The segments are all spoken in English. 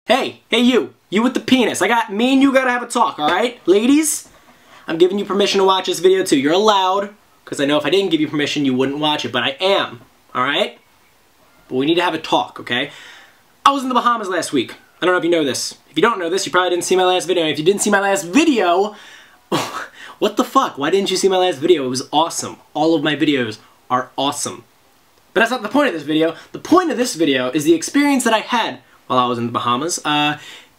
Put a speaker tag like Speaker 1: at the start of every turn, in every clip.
Speaker 1: Hey you with the penis. Me and you gotta have a talk, alright? Ladies, I'm giving you permission to watch this video too. You're allowed, because I know if I didn't give you permission, you wouldn't watch it, but I am, alright? But we need to have a talk, okay? I was in the Bahamas last week. I don't know if you know this. If you don't know this, you probably didn't see my last video. If you didn't see my last video, what the fuck? Why didn't you see my last video? It was awesome. All of my videos are awesome. But that's not the point of this video. The point of this video is the experience that I had while I was in the Bahamas.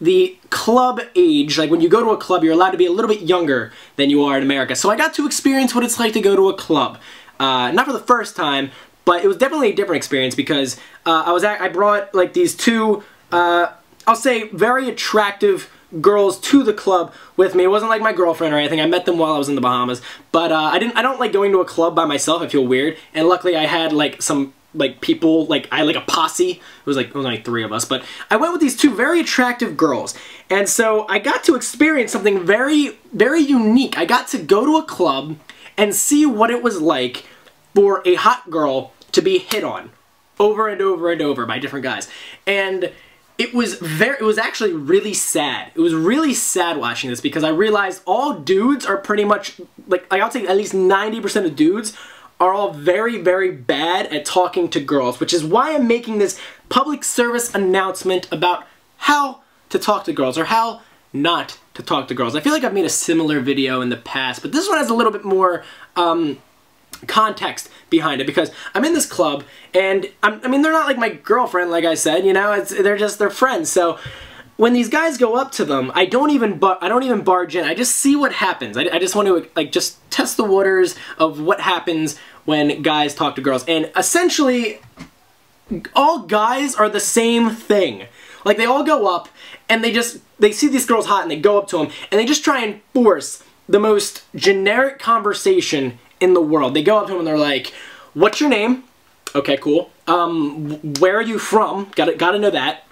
Speaker 1: The club age, like when you go to a club, you're allowed to be a little bit younger than you are in America. So I got to experience what it's like to go to a club. Not for the first time, but it was definitely a different experience because I brought like these two, I'll say very attractive girls to the club with me. It wasn't like my girlfriend or anything. I met them while I was in the Bahamas. But I don't like going to a club by myself. I feel weird. And luckily I had like some people, I had like a posse. It was only 3 of us, but I went with these 2 very attractive girls. And so I got to experience something very, very unique. I got to go to a club and see what it was like for a hot girl to be hit on over and over and over by different guys. And it was actually really sad. It was really sad watching this because I realized all dudes are pretty much, I'll say at least 90% of dudes are all very, very bad at talking to girls, which is why I'm making this public service announcement about how to talk to girls, or how not to talk to girls. I feel like I've made a similar video in the past, but this one has a little bit more context behind it, because I'm in this club, and I mean, they're not like my girlfriend, like I said, you know, they're friends, so when these guys go up to them, I don't even barge in. I just see what happens. I just want to just test the waters of what happens when guys talk to girls. And essentially, all guys are the same thing. Like, they all go up and they see these girls hot and they go up to them and they just try and force the most generic conversation in the world. They go up to them and they're like, "What's your name?" Okay, cool. Where are you from? Gotta know that.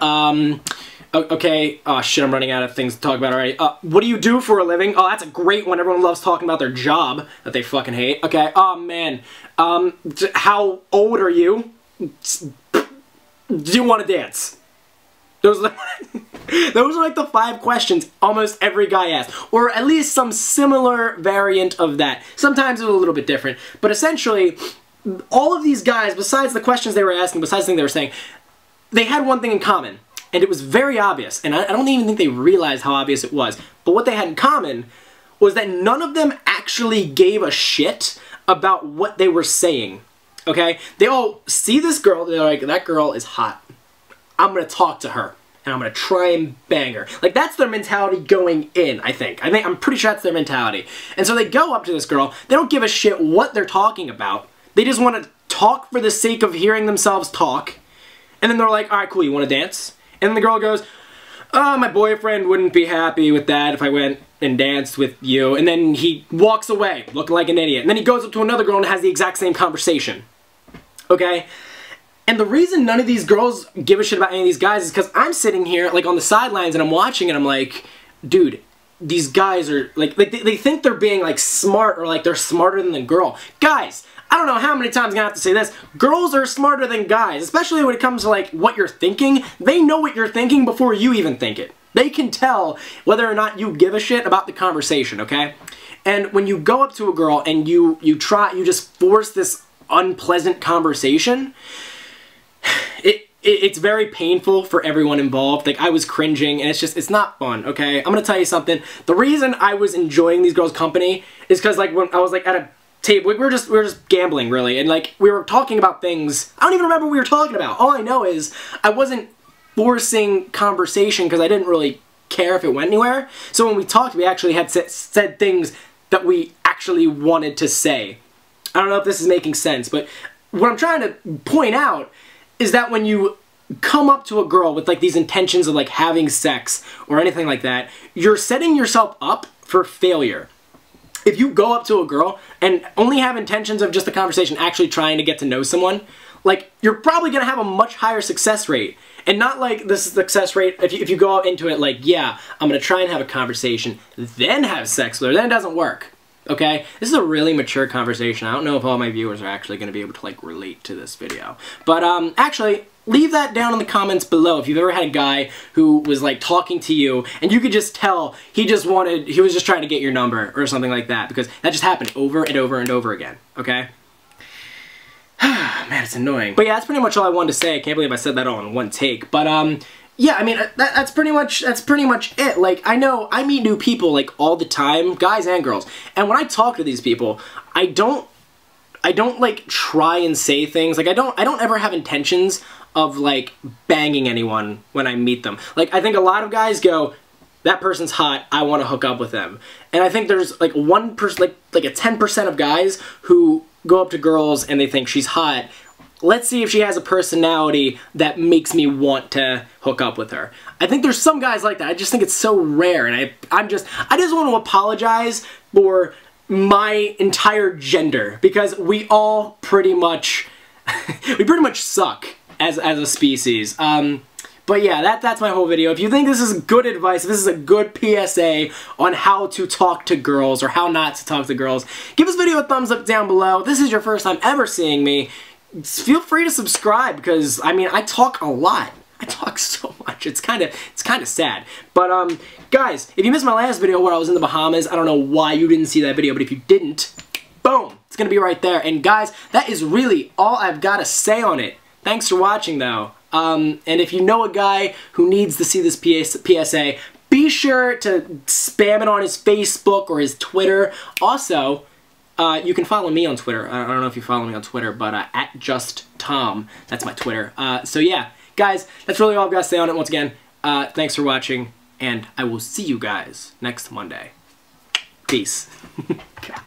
Speaker 1: Okay, oh shit, I'm running out of things to talk about already. What do you do for a living? Oh, that's a great one. Everyone loves talking about their job that they fucking hate. Okay, oh man. How old are you? Do you want to dance? Those are like the 5 questions almost every guy asks. Or at least some similar variant of that. Sometimes it's a little bit different. But essentially, all of these guys, besides the questions they were asking, besides the thing they were saying, they had one thing in common. And it was very obvious, and I don't even think they realized how obvious it was. But what they had in common was that none of them actually gave a shit about what they were saying, okay? They all see this girl, they're like, that girl is hot. I'm gonna talk to her, and I'm gonna try and bang her. Like, that's their mentality going in, I think. I'm pretty sure that's their mentality. And so they go up to this girl, they don't give a shit what they're talking about. They just want to talk for the sake of hearing themselves talk. And then they're like, alright, cool, you wanna dance? And the girl goes, "Oh, my boyfriend wouldn't be happy with that if I went and danced with you." And then he walks away, looking like an idiot. And then he goes up to another girl and has the exact same conversation. Okay? And the reason none of these girls give a shit about any of these guys is because I'm sitting here, on the sidelines, and I'm watching, and I'm like, dude, these guys are, they think they're being, smart, or, they're smarter than the girl. Guys! I don't know how many times I'm gonna have to say this. Girls are smarter than guys, especially when it comes to what you're thinking. They know what you're thinking before you even think it. They can tell whether or not you give a shit about the conversation, okay? And when you go up to a girl and you just force this unpleasant conversation, it's very painful for everyone involved. I was cringing, and it's not fun, okay? I'm gonna tell you something. The reason I was enjoying these girls' company is because when I was at a table, we were just gambling, really, and we were talking about things. I don't even remember what we were talking about. All I know is I wasn't forcing conversation because I didn't really care if it went anywhere. So when we talked, we actually had said things that we actually wanted to say. I don't know if this is making sense, but what I'm trying to point out is that when you come up to a girl with these intentions of having sex or anything like that, you're setting yourself up for failure. If you go up to a girl and only have intentions of just the conversation, actually trying to get to know someone, you're probably going to have a much higher success rate. And not this success rate, if you go out into it yeah, I'm going to try and have a conversation, then have sex with her, then it doesn't work. Okay? This is a really mature conversation. I don't know if all my viewers are actually going to be able to relate to this video. But actually, leave that down in the comments below if you've ever had a guy who was like talking to you and you could just tell he was just trying to get your number or something like that, because that just happened over and over and over again, okay? Man, it's annoying. But yeah, that's pretty much all I wanted to say. I can't believe I said that all in one take. But yeah, I mean, that's pretty much it. Like, I know I meet new people like all the time, guys and girls. And when I talk to these people, I don't like try and say things. Like, I don't ever have intentions of like banging anyone when I meet them. Like, I think a lot of guys go, that person's hot, I want to hook up with them. And I think there's like 1%, like a 10% of guys who go up to girls and they think she's hot. Let's see if she has a personality that makes me want to hook up with her. I think there's some guys like that. I just think it's so rare, and I just want to apologize for my entire gender, because we all pretty much suck as a species. But yeah, that's my whole video. If you think this is good advice, if this is a good PSA on how to talk to girls or how not to talk to girls, give this video a thumbs up down below. If this is your first time ever seeing me, feel free to subscribe, because I mean, I talk a lot. I talk so much. It's kind of sad. But guys, if you missed my last video where I was in the Bahamas, I don't know why you didn't see that video, but if you didn't, boom, it's gonna be right there. And guys, that is really all I've got to say on it. Thanks for watching though. And if you know a guy who needs to see this PSA, be sure to spam it on his Facebook or his Twitter. Also, you can follow me on Twitter. I don't know if you follow me on Twitter, but @JustTom, that's my Twitter. So yeah, guys, that's really all I've got to say on it. Once again, thanks for watching, and I will see you guys next Monday. Peace. God.